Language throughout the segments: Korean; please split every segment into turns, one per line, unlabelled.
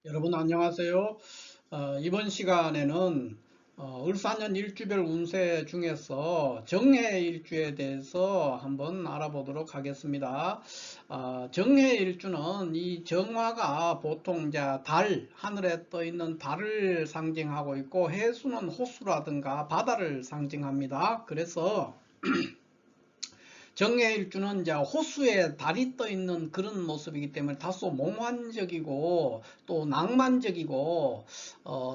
여러분 안녕하세요. 이번 시간에는 을사년 일주별 운세 중에서 정해일주에 대해서 한번 알아보도록 하겠습니다. 정해일주는 이 정화가 보통 이제 달, 하늘에 떠 있는 달을 상징하고 있고, 해수는 호수라든가 바다를 상징합니다. 그래서 정해일주는 이제 호수에 달이 떠 있는 그런 모습이기 때문에 다소 몽환적이고 또 낭만적이고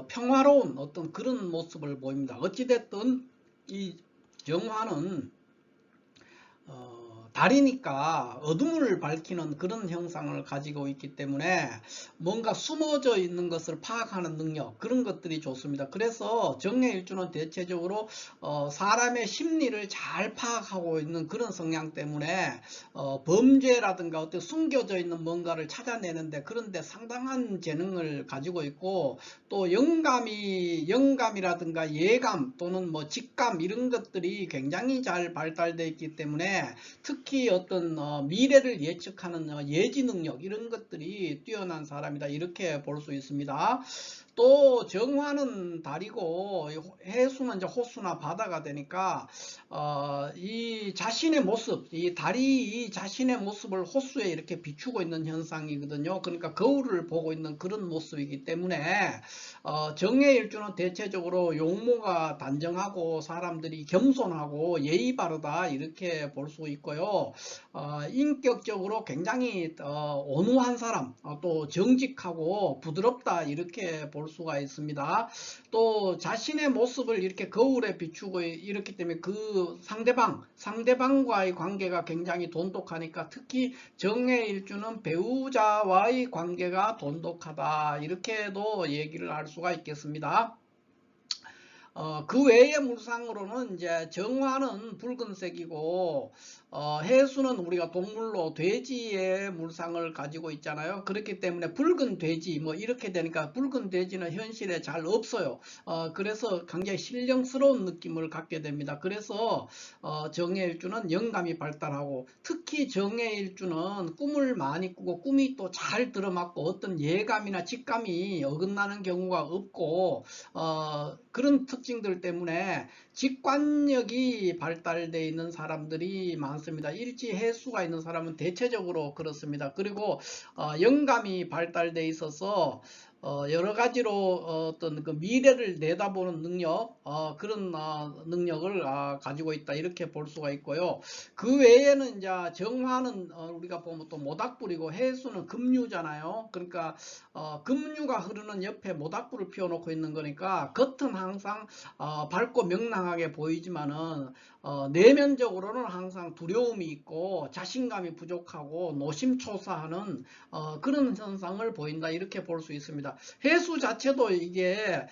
평화로운 어떤 그런 모습을 보입니다. 어찌됐든 이 정화는 달이니까 어둠을 밝히는 그런 형상을 가지고 있기 때문에 뭔가 숨어져 있는 것을 파악하는 능력, 그런 것들이 좋습니다. 그래서 정해일주는 대체적으로 사람의 심리를 잘 파악하고 있는 그런 성향 때문에 범죄라든가 어떤 숨겨져 있는 뭔가를 찾아내는데, 그런데 상당한 재능을 가지고 있고, 또 영감이라든가 예감 또는 뭐 직감, 이런 것들이 굉장히 잘 발달되어 있기 때문에 특히 어떤 미래를 예측하는 예지 능력, 이런 것들이 뛰어난 사람이다, 이렇게 볼 수 있습니다. 또 정화는 달이고 해수는 이제 호수나 바다가 되니까 이 자신의 모습, 이 달이 이 자신의 모습을 호수에 이렇게 비추고 있는 현상이거든요. 그러니까 거울을 보고 있는 그런 모습이기 때문에 정해일주는 대체적으로 용모가 단정하고 사람들이 겸손하고 예의 바르다, 이렇게 볼 수 있고요. 인격적으로 굉장히 온화한 사람, 또 정직하고 부드럽다, 이렇게 볼 수가 있습니다. 또 자신의 모습을 이렇게 거울에 비추고 이렇기 때문에 그 상대방과의 관계가 굉장히 돈독하니까, 특히 정해일주는 배우자와의 관계가 돈독하다, 이렇게도 얘기를 할 수가 있겠습니다. 그 외의 물상으로는 이제 정화는 붉은색이고, 해수는 우리가 동물로 돼지의 물상을 가지고 있잖아요. 그렇기 때문에 붉은 돼지 뭐 이렇게 되니까, 붉은 돼지는 현실에 잘 없어요. 그래서 굉장히 신령스러운 느낌을 갖게 됩니다. 그래서 정해일주는 영감이 발달하고, 특히 정해일주는 꿈을 많이 꾸고 꿈이 또 잘 들어맞고 어떤 예감이나 직감이 어긋나는 경우가 없고, 그런 특징들 때문에 직관력이 발달되어 있는 사람들이 많습니다. 일지해수가 있는 사람은 대체적으로 그렇습니다. 그리고 영감이 발달되어 있어서 여러 가지로 어떤 그 미래를 내다보는 능력, 그런 능력을 가지고 있다, 이렇게 볼 수가 있고요. 그 외에는 이제 정화는 우리가 보면 또 모닥불이고, 해수는 금류잖아요. 그러니까 금류가 흐르는 옆에 모닥불을 피워놓고 있는 거니까, 겉은 항상 밝고 명랑하게 보이지만은 내면적으로는 항상 두려움이 있고 자신감이 부족하고 노심초사하는 그런 현상을 보인다, 이렇게 볼 수 있습니다. 해수 자체도 이게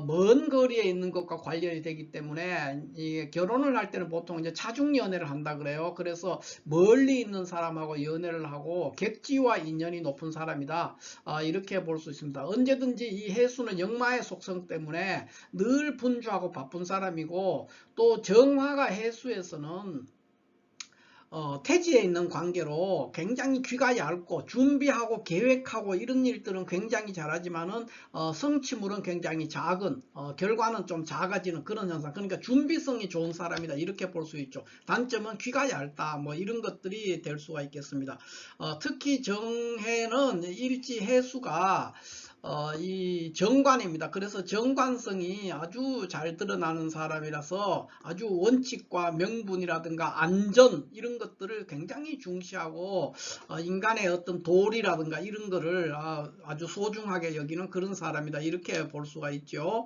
먼 거리에 있는 것과 관련이 되기 때문에, 이게 결혼을 할 때는 보통 이제 차중 연애를 한다 그래요. 그래서 멀리 있는 사람하고 연애를 하고 객지와 인연이 높은 사람이다, 이렇게 볼 수 있습니다. 언제든지 이 해수는 역마의 속성 때문에 늘 분주하고 바쁜 사람이고, 또 정화가 해수에서는 태지에 있는 관계로 굉장히 귀가 얇고 준비하고 계획하고 이런 일들은 굉장히 잘하지만은 성취물은 굉장히 작은, 결과는 좀 작아지는 그런 현상. 그러니까 준비성이 좋은 사람이다, 이렇게 볼 수 있죠. 단점은 귀가 얇다, 뭐 이런 것들이 될 수가 있겠습니다. 특히 정해는 일지해수가 이 정관입니다. 그래서 정관성이 아주 잘 드러나는 사람이라서 아주 원칙과 명분이라든가 안전, 이런 것들을 굉장히 중시하고 인간의 어떤 도리라든가 이런 거를 아주 소중하게 여기는 그런 사람이다, 이렇게 볼 수가 있죠.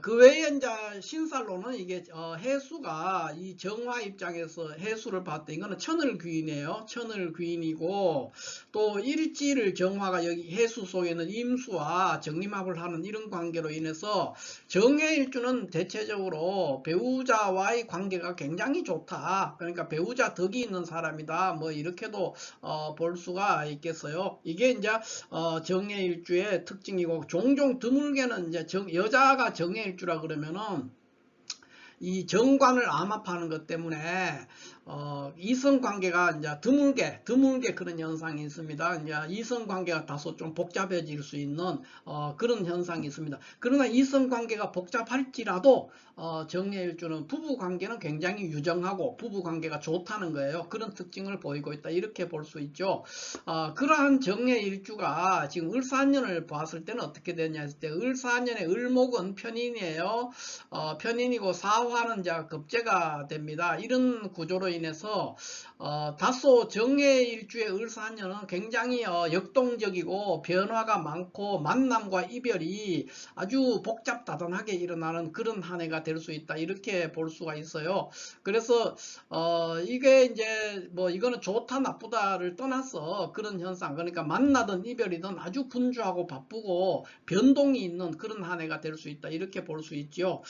그 외에 이제 신살로는 이게 해수가 이 정화 입장에서 해수를 봤을 때 이거는 천을귀인이에요. 천을귀인이고, 또 일지를 정화가 여기 해수 속에는 임수와 정림합을 하는 이런 관계로 인해서 정해일주는 대체적으로 배우자와의 관계가 굉장히 좋다, 그러니까 배우자 덕이 있는 사람이다, 뭐 이렇게도 볼 수가 있겠어요. 이게 이제 정해일주의 특징이고, 종종 드물게는 이제 여자가 정해일주라 그러면은 이 정관을 암압하는 것 때문에 이성 관계가 이제 드물게 그런 현상이 있습니다. 이제 이성 관계가 다소 좀 복잡해질 수 있는 그런 현상이 있습니다. 그러나 이성 관계가 복잡할지라도 정해일주는 부부 관계는 굉장히 유정하고 부부 관계가 좋다는 거예요. 그런 특징을 보이고 있다. 이렇게 볼 수 있죠. 그러한 정해일주가 지금 을사년을 봤을 때는 어떻게 되냐 했을 때 을사년의 을목은 편인이에요. 편인이고 사화는 이제 급제가 됩니다. 이런 구조로 인해서 다소 정해일주의 을사년은 굉장히 역동적이고 변화가 많고 만남과 이별이 아주 복잡다단하게 일어나는 그런 한 해가 될 수 있다. 이렇게 볼 수가 있어요. 그래서 이게 이제 뭐 이거는 좋다 나쁘다를 떠나서 그런 현상, 그러니까 만나든 이별이든 아주 분주하고 바쁘고 변동이 있는 그런 한 해가 될 수 있다. 이렇게 볼 수 있죠.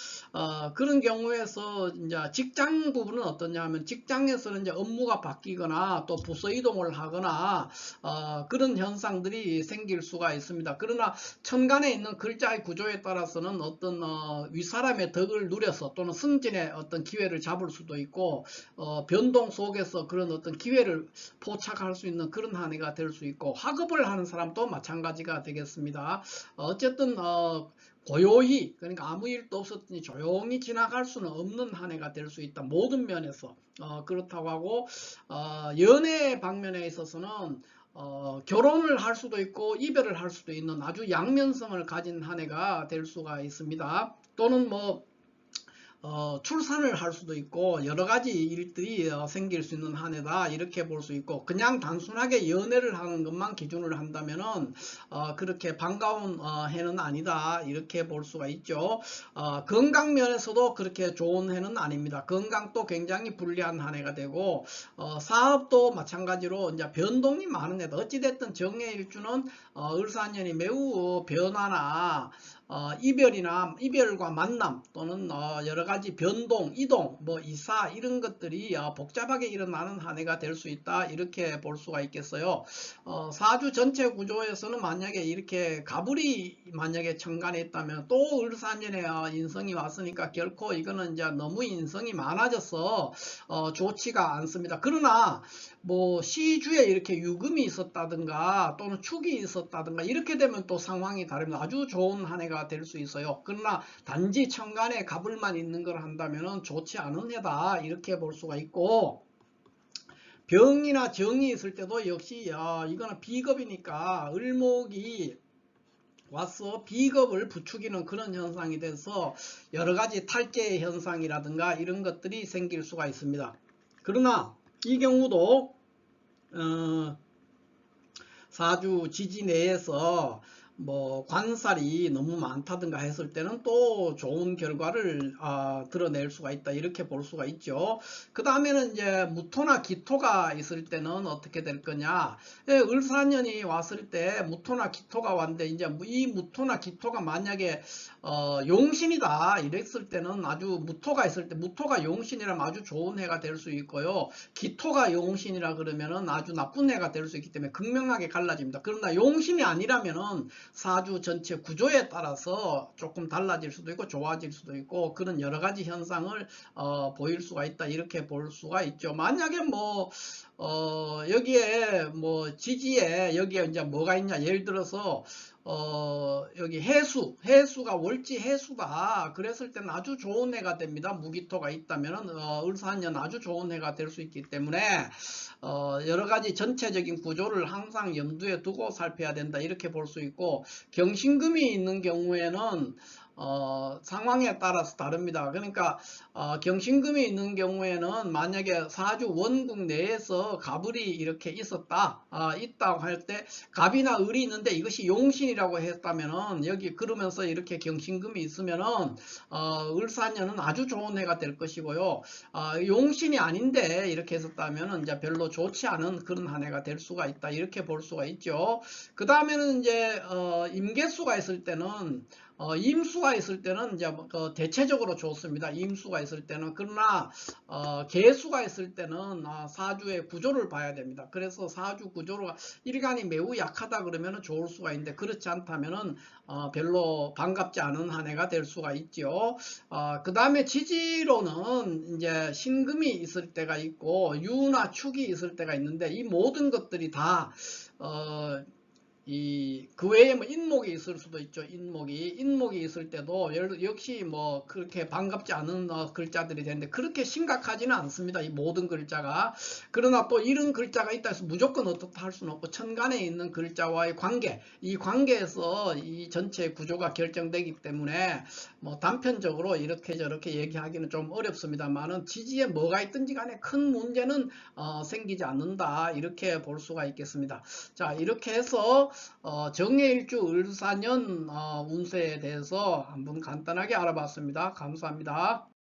그런 경우에서 이제 직장 부분은 어떠냐 하면 직장에서는 이제 업무가 바뀌거나 또 부서 이동을 하거나 그런 현상들이 생길 수가 있습니다. 그러나 천간에 있는 글자의 구조에 따라서는 어떤 윗사람의 덕을 누려서 또는 승진의 어떤 기회를 잡을 수도 있고 변동 속에서 그런 어떤 기회를 포착할 수 있는 그런 한 해가 될 수 있고 학업을 하는 사람도 마찬가지가 되겠습니다. 어쨌든 고요히, 그러니까 아무 일도 없었더니 조용히 지나갈 수는 없는 한 해가 될 수 있다. 모든 면에서 그렇다고 하고 연애 방면에 있어서는 결혼을 할 수도 있고 이별을 할 수도 있는 아주 양면성을 가진 한 해가 될 수가 있습니다. 또는 뭐 출산을 할 수도 있고 여러 가지 일들이 생길 수 있는 한 해다. 이렇게 볼 수 있고 그냥 단순하게 연애를 하는 것만 기준을 한다면은 그렇게 반가운 해는 아니다. 이렇게 볼 수가 있죠. 건강 면에서도 그렇게 좋은 해는 아닙니다. 건강도 굉장히 불리한 한 해가 되고 사업도 마찬가지로 이제 변동이 많은 해다. 어찌됐든 정해일주는 을사년이 매우 변화나 이별과 만남 또는 여러 가지 변동, 이동, 뭐 이사 이런 것들이 복잡하게 일어나는 한 해가 될 수 있다. 이렇게 볼 수가 있겠어요. 사주 전체 구조에서는 만약에 이렇게 가불이 만약에 천간에 있다면 또 을사년에 인성이 왔으니까 결코 이거는 이제 너무 인성이 많아져서 좋지가 않습니다. 그러나 뭐 시주에 이렇게 유금이 있었다든가 또는 축이 있었다든가 이렇게 되면 또 상황이 다릅니다. 아주 좋은 한 해가 될 수 있어요. 그러나 단지 천간에 갑을만 있는 걸 한다면 좋지 않은 해다. 이렇게 볼 수가 있고 병이나 정이 있을 때도 역시 이거는 비겁이니까 을목이 와서 비겁을 부추기는 그런 현상이 돼서 여러 가지 탈제 현상이라든가 이런 것들이 생길 수가 있습니다. 그러나 이 경우도 사주 지지 내에서 뭐 관살이 너무 많다든가 했을 때는 또 좋은 결과를 드러낼 수가 있다. 이렇게 볼 수가 있죠. 그 다음에는 이제 무토나 기토가 있을 때는 어떻게 될 거냐. 을사년이 왔을 때 무토나 기토가 왔는데 이제 이 무토나 기토가 만약에 용신이다 이랬을 때는 아주 무토가 있을 때 무토가 용신이라면 아주 좋은 해가 될 수 있고요. 기토가 용신이라 그러면은 아주 나쁜 해가 될 수 있기 때문에 극명하게 갈라집니다. 그러나 용신이 아니라면은 사주 전체 구조에 따라서 조금 달라질 수도 있고 좋아질 수도 있고 그런 여러 가지 현상을 보일 수가 있다. 이렇게 볼 수가 있죠. 만약에 뭐 여기에 뭐 지지에 여기에 이제 뭐가 있냐 예를 들어서 여기 해수가 월지 해수다. 그랬을 때는 아주 좋은 해가 됩니다. 무기토가 있다면은 을사년 아주 좋은 해가 될 수 있기 때문에 여러 가지 전체적인 구조를 항상 염두에 두고 살펴야 된다. 이렇게 볼 수 있고 경신금이 있는 경우에는 상황에 따라서 다릅니다. 그러니까 경신금이 있는 경우에는 만약에 사주 원국 내에서 갑을이 이렇게 있다고 할 때 갑이나 을이 있는데 이것이 용신이라고 했다면은 여기 그러면서 이렇게 경신금이 있으면은 을사년은 아주 좋은 해가 될 것이고요. 용신이 아닌데 이렇게 했었다면은 이제 별로 좋지 않은 그런 한 해가 될 수가 있다. 이렇게 볼 수가 있죠. 그 다음에는 이제 임계수가 있을 때는 임수가 임수가 있을 때는 이제 대체적으로 좋습니다. 임수가 있을 때는. 그러나 개수가 있을 때는 사주의 구조를 봐야 됩니다. 그래서 사주 구조가 일간이 매우 약하다 그러면 좋을 수가 있는데, 그렇지 않다면은 별로 반갑지 않은 한 해가 될 수가 있죠. 그 다음에 지지로는 이제 신금이 있을 때가 있고 유나 축이 있을 때가 있는데, 이 모든 것들이 다 그 외에 뭐 인목이 있을 수도 있죠. 인목이 있을 때도 역시 뭐 그렇게 반갑지 않은 글자들이 되는데, 그렇게 심각하지는 않습니다. 이 모든 글자가. 그러나 또 이런 글자가 있다 해서 무조건 어떻다 할 수는 없고, 천간에 있는 글자와의 관계, 이 관계에서 이 전체 구조가 결정되기 때문에 뭐 단편적으로 이렇게 저렇게 얘기하기는 좀 어렵습니다만은, 지지에 뭐가 있든지 간에 큰 문제는 생기지 않는다, 이렇게 볼 수가 있겠습니다. 자, 이렇게 해서 정해일주 을사년 운세에 대해서 한번 간단하게 알아봤습니다. 감사합니다.